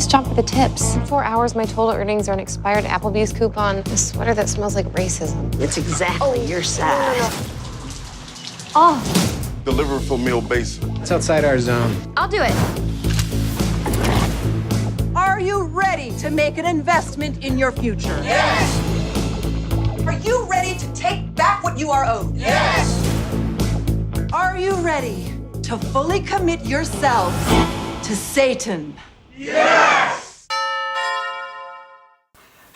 this job for the tips. In 4 hours, my total earnings are an expired Applebee's coupon, a sweater that smells like racism. It's exactly your size. Oh, Deliver for meal basement. It's outside our zone. I'll do it. Are you ready to make an investment in your future? Yes! Are you ready to take back what you are owed? Yes! Are you ready to fully commit yourselves to Satan? Yes!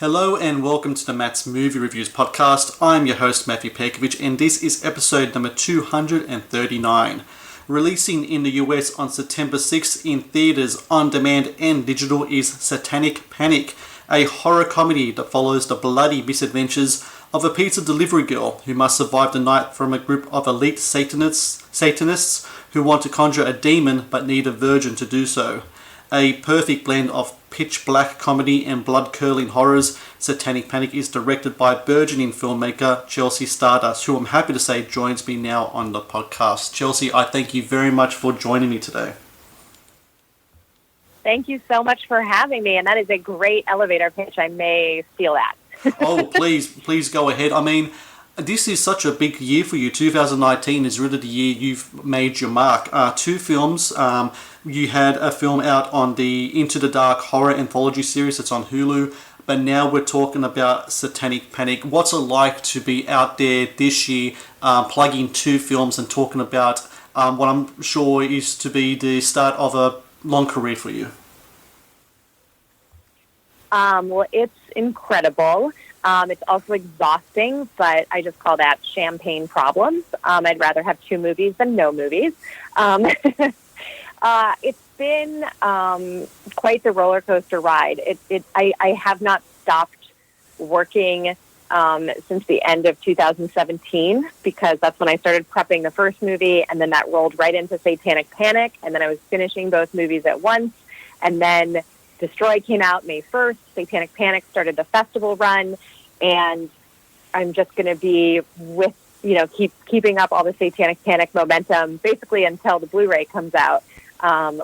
Hello and welcome to the Matt's Movie Reviews podcast. I'm your host Matthew Pejkovic and this is episode number 239. Releasing in the US on September 6th in theaters, on demand and digital is Satanic Panic, a horror comedy that follows the bloody misadventures of a pizza delivery girl who must survive the night from a group of elite Satanists who want to conjure a demon but need a virgin to do so. A perfect blend of pitch black comedy and blood-curdling horrors, Satanic Panic is directed by burgeoning filmmaker Chelsea Stardust, who I'm happy to say joins me now on the podcast. Chelsea, I thank you very much for joining me today. Thank you so much for having me, and that is a great elevator pitch. I may steal that. Oh, please go ahead. I mean, this is such a big year for you. 2019 is really the year you've made your mark. Two films. You had a film out on the Into the Dark horror anthology series. It's on Hulu. But now we're talking about Satanic Panic. What's it like to be out there this year, plugging two films and talking about what I'm sure is to be the start of a long career for you? Well, it's incredible. It's also exhausting, but I just call that champagne problems. I'd rather have two movies than no movies. It's been quite the roller coaster ride. I have not stopped working since the end of 2017 because that's when I started prepping the first movie, and then that rolled right into Satanic Panic, and then I was finishing both movies at once, and then Destroy came out May 1st. Satanic Panic started the festival run, and I'm just going to be with, keeping up all the Satanic Panic momentum basically until the Blu-ray comes out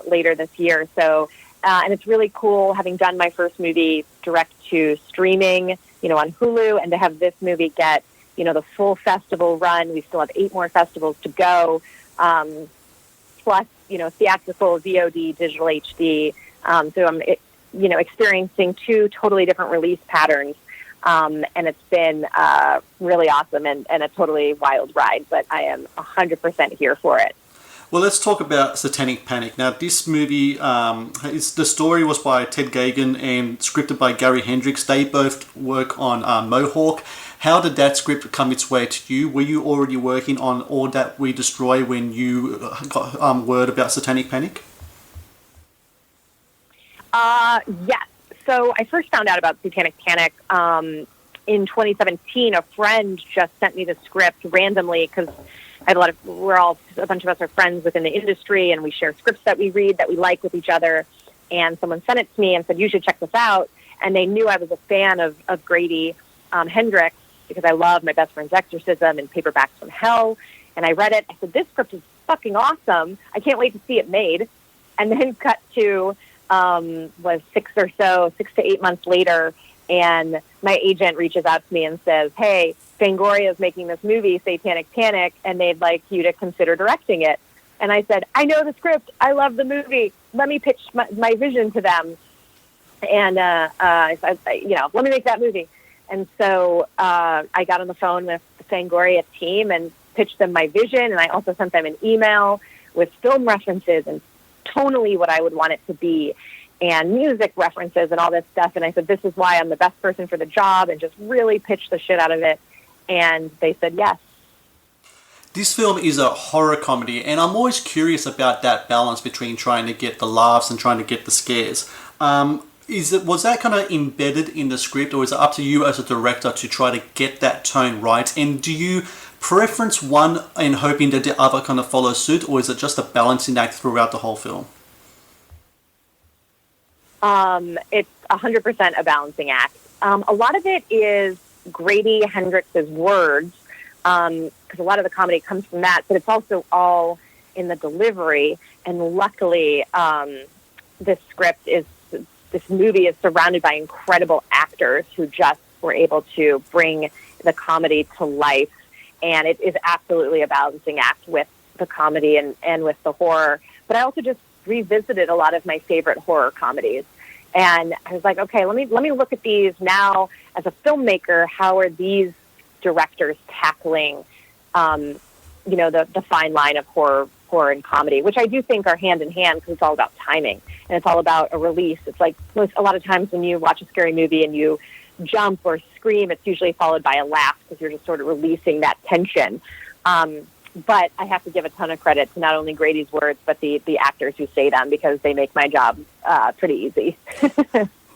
later this year. So, and it's really cool having done my first movie direct to streaming, on Hulu, and to have this movie get, the full festival run. We still have 8 more festivals to go, plus, theatrical, VOD, digital HD. So I'm, experiencing two totally different release patterns, and it's been really awesome and a totally wild ride, but I am 100% here for it. Well, let's talk about Satanic Panic. Now, this movie, the story was by Ted Gagan and scripted by Gary Hendricks. They both work on Mohawk. How did that script come its way to you? Were you already working on All That We Destroy when you got word about Satanic Panic? Yes. So I first found out about Satanic Panic in 2017. A friend just sent me the script randomly because a bunch of us are friends within the industry, and we share scripts that we read that we like with each other. And someone sent it to me and said, "You should check this out." And they knew I was a fan of Grady Hendricks because I love My Best Friend's Exorcism and Paperbacks from Hell. And I read it. I said, "This script is fucking awesome. I can't wait to see it made." And then cut to was 6 to 8 months later, and my agent reaches out to me and says, "Hey, Fangoria is making this movie, Satanic Panic, and they'd like you to consider directing it." And I said, "I know the script. I love the movie. Let me pitch my vision to them, and let me make that movie." And so I got on the phone with the Fangoria team and pitched them my vision, and I also sent them an email with film references and tonally what I would want it to be, and music references and all this stuff. And I said, "This is why I'm the best person for the job," and just really pitched the shit out of it. And they said yes. This film is a horror comedy, and I'm always curious about that balance between trying to get the laughs and trying to get the scares. Was that kind of embedded in the script, or is it up to you as a director to try to get that tone right? And do you preference one and hoping that the other kind of follows suit, or is it just a balancing act throughout the whole film? It's 100% a balancing act. A lot of it is Grady Hendricks' words, because a lot of the comedy comes from that, but it's also all in the delivery. And luckily, this script is this movie is surrounded by incredible actors who just were able to bring the comedy to life. And it is absolutely a balancing act with the comedy and with the horror. But I also just revisited a lot of my favorite horror comedies. And I was like, okay, let me look at these now as a filmmaker. How are these directors tackling, the fine line of horror and comedy, which I do think are hand in hand because it's all about timing and it's all about a release. It's like a lot of times when you watch a scary movie and you jump or scream, it's usually followed by a laugh because you're just sort of releasing that tension. But I have to give a ton of credit to not only Grady's words, but the actors who say them because they make my job pretty easy.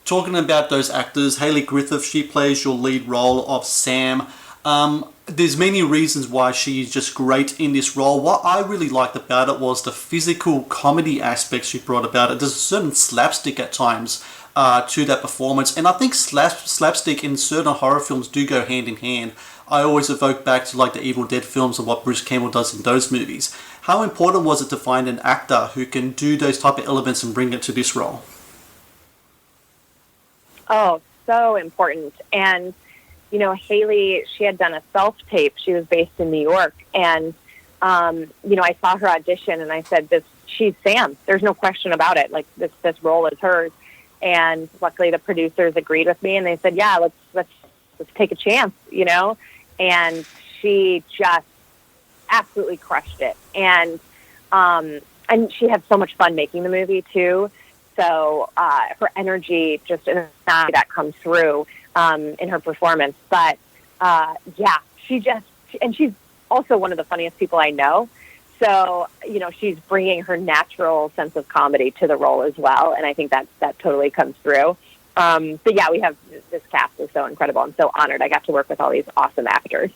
Talking about those actors, Hayley Griffith, she plays your lead role of Sam. There's many reasons why she's just great in this role. What I really liked about it was the physical comedy aspects she brought about it. There's a certain slapstick at times to that performance, and I think slapstick in certain horror films do go hand in hand. I always evoke back to like the Evil Dead films and what Bruce Campbell does in those movies. How important was it to find an actor who can do those type of elements and bring it to this role? Oh, so important. And Hayley, she had done a self-tape. She was based in New York. And, I saw her audition and I said, she's Sam. There's no question about it. Like this role is hers. And luckily the producers agreed with me and they said, yeah, let's take a chance, and she just absolutely crushed it. And she had so much fun making the movie too. So, her energy just in that comes through, in her performance. But, she's also one of the funniest people I know. So, she's bringing her natural sense of comedy to the role as well. And I think that totally comes through. But yeah, we have this cast is so incredible. I'm so honored I got to work with all these awesome actors.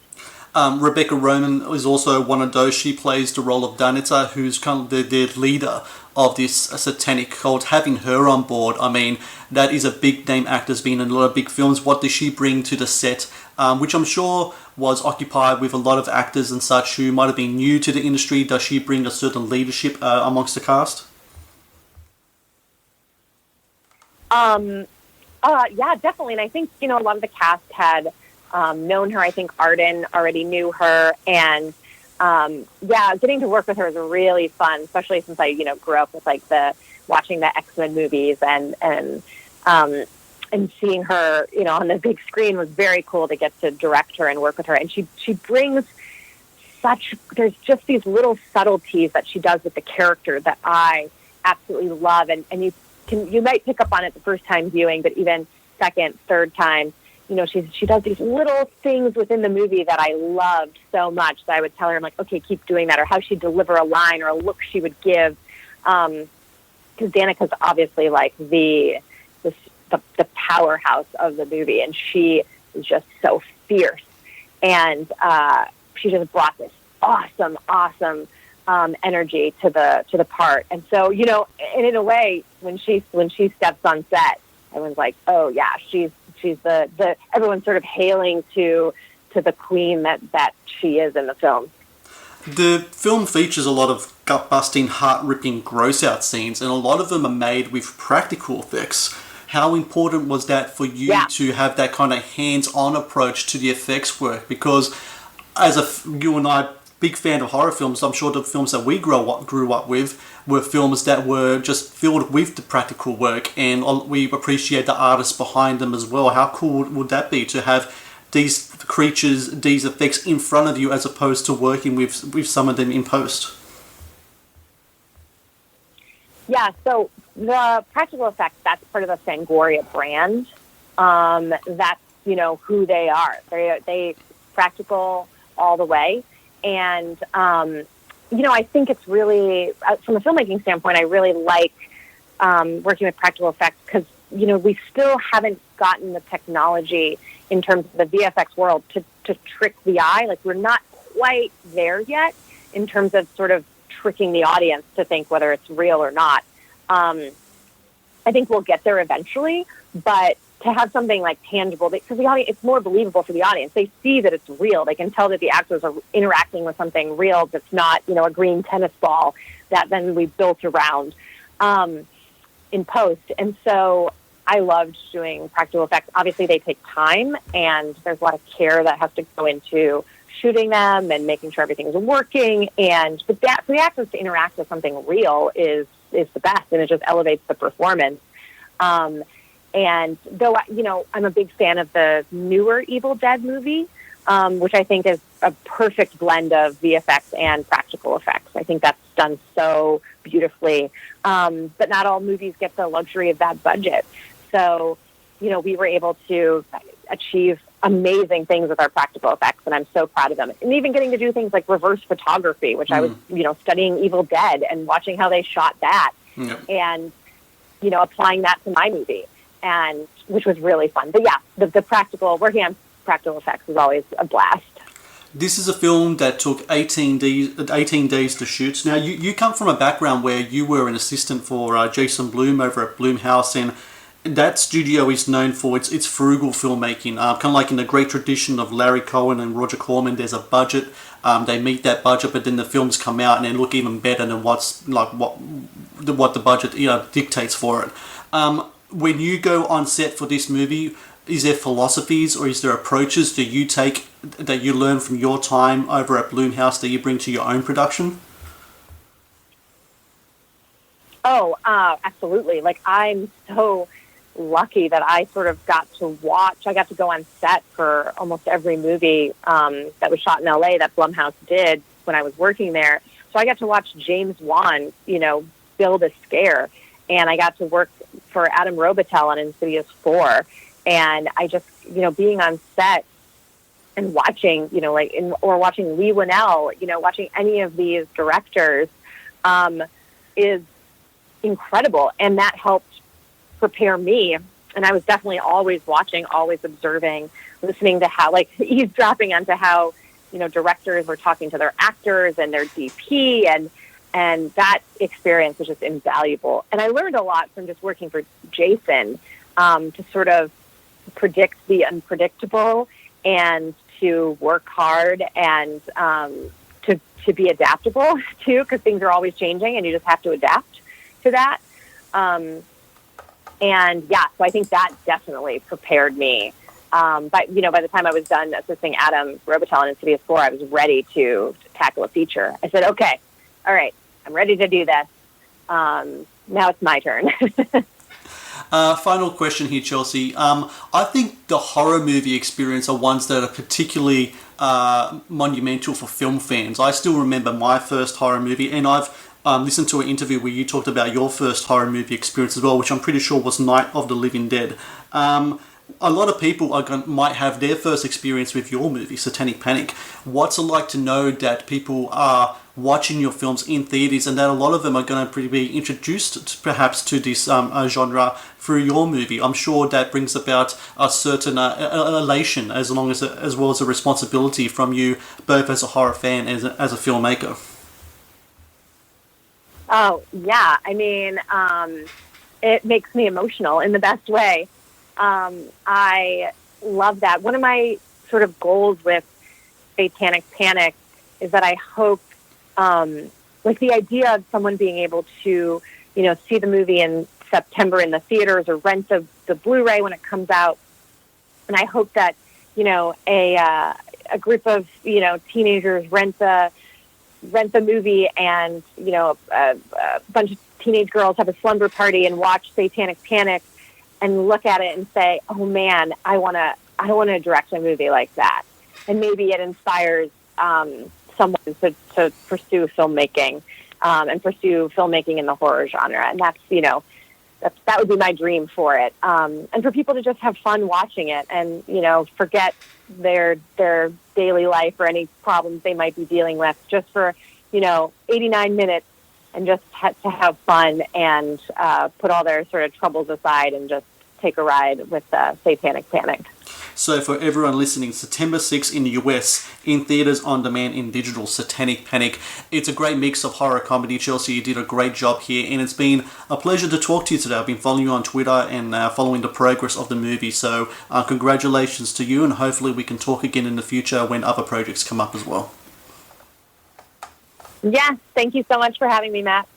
Rebecca Romijn is also one of those. She plays the role of Danica, who's kind of the leader of this satanic cult. Having her on board, I mean, that is a big name actor, has been in a lot of big films. What does she bring to the set, which I'm sure was occupied with a lot of actors and such who might have been new to the industry? Does she bring a certain leadership amongst the cast? Yeah, definitely. And I think, a lot of the cast had known her. I think Arden already knew her. And, getting to work with her is really fun, especially since I, grew up with watching the X-Men movies and seeing her, on the big screen was very cool to get to direct her and work with her. And she brings there's just these little subtleties that she does with the character that I absolutely love. And you might pick up on it the first time viewing, but even second, third time, she does these little things within the movie that I loved so much that I would tell her, I'm like, okay, keep doing that, or how she'd deliver a line or a look she would give. Because Danica's obviously like the powerhouse of the movie, and she is just so fierce. And she just brought this awesome energy to the part. And so, and in a way, when she steps on set, everyone's like, oh yeah, she's the everyone's sort of hailing to the queen that she is in the film. The film features a lot of gut-busting, heart-ripping, gross-out scenes, and a lot of them are made with practical effects. How important was that for you to have that kind of hands-on approach to the effects work? Because you and I, big fan of horror films, I'm sure the films that we grew up with were films that were just filled with the practical work, and we appreciate the artists behind them as well. How cool would that be to have these creatures, these effects in front of you, as opposed to working with some of them in post? Yeah, so the practical effects, that's part of the Fangoria brand. That's, who they are. They practical all the way. And, I think it's really, from a filmmaking standpoint, I really like working with practical effects because, we still haven't gotten the technology in terms of the VFX world to trick the eye. Like, we're not quite there yet in terms of sort of tricking the audience to think whether it's real or not. I think we'll get there eventually, but to have something like tangible, because the audience, it's more believable for the audience. They see that it's real. They can tell that the actors are interacting with something real that's not, a green tennis ball that then we built around in post. And so I loved doing practical effects. Obviously, they take time, and there's a lot of care that has to go into shooting them and making sure everything's working. But that for the actors to interact with something real is the best, and it just elevates the performance. And though, I'm a big fan of the newer Evil Dead movie, which I think is a perfect blend of VFX and practical effects. I think that's done so beautifully. But not all movies get the luxury of that budget. So, we were able to achieve amazing things with our practical effects, and I'm so proud of them. And even getting to do things like reverse photography, which I was, studying Evil Dead and watching how they shot that, and, applying that to my movie, and which was really fun. But yeah, the working on practical effects is always a blast. This is a film that took 18 days to shoot. Now, you come from a background where you were an assistant for Jason Blum over at Blumhouse, and that studio is known for its frugal filmmaking, kind of like in the great tradition of Larry Cohen and Roger Corman. There's a budget, they meet that budget, but then the films come out and they look even better than what the budget dictates for it. When you go on set for this movie, is there philosophies or is there approaches that you take that you learn from your time over at Blumhouse that you bring to your own production? Oh, absolutely. Like, I'm so lucky that I sort of got to go on set for almost every movie that was shot in LA that Blumhouse did when I was working there. So I got to watch James Wan, build a scare. And I got to work for Adam Robitel on Insidious 4. And I just, being on set and watching, or watching Lee Winnell, watching any of these directors is incredible. And that helped prepare me. And I was definitely always watching, always observing, listening to how, eavesdropping onto how, directors were talking to their actors and their DP, and that experience was just invaluable. And I learned a lot from just working for Jason to sort of predict the unpredictable and to work hard and to be adaptable too, because things are always changing and you just have to adapt to that. And yeah, so I think that definitely prepared me. But by the time I was done assisting Adam Robitel on Insidious 4, I was ready to tackle a feature. I said, okay, all right, I'm ready to do this. Now it's my turn. Final question here, Chelsea. I think the horror movie experience are ones that are particularly monumental for film fans. I still remember my first horror movie, and I've listened to an interview where you talked about your first horror movie experience as well, which I'm pretty sure was Night of the Living Dead. A lot of people might have their first experience with your movie, Satanic Panic. What's it like to know that people are watching your films in theaters and that a lot of them are going to be introduced perhaps to this genre through your movie? I'm sure that brings about a certain elation as well as a responsibility from you, both as a horror fan and as a filmmaker. Oh, yeah. I mean, it makes me emotional in the best way. I love that. One of my sort of goals with Satanic Panic is that I hope, the idea of someone being able to, see the movie in September in the theaters or rent the Blu-ray when it comes out. And I hope that, a group of, teenagers rent the movie and, a bunch of teenage girls have a slumber party and watch Satanic Panic and look at it and say, oh man, I want to direct a movie like that. And maybe it inspires someone to pursue filmmaking and pursue filmmaking in the horror genre. And that's, that would be my dream for it. And for people to just have fun watching it and, forget their daily life or any problems they might be dealing with just for, 89 minutes and just to have fun and put all their sort of troubles aside and just take a ride with Satanic Panic. So for everyone listening, September 6th in the US, in theaters, on demand, in digital, Satanic Panic. It's a great mix of horror comedy. Chelsea, you did a great job here, and it's been a pleasure to talk to you today. I've been following you on Twitter and following the progress of the movie. So congratulations to you, and hopefully we can talk again in the future when other projects come up as well. Yes, thank you so much for having me, Matt.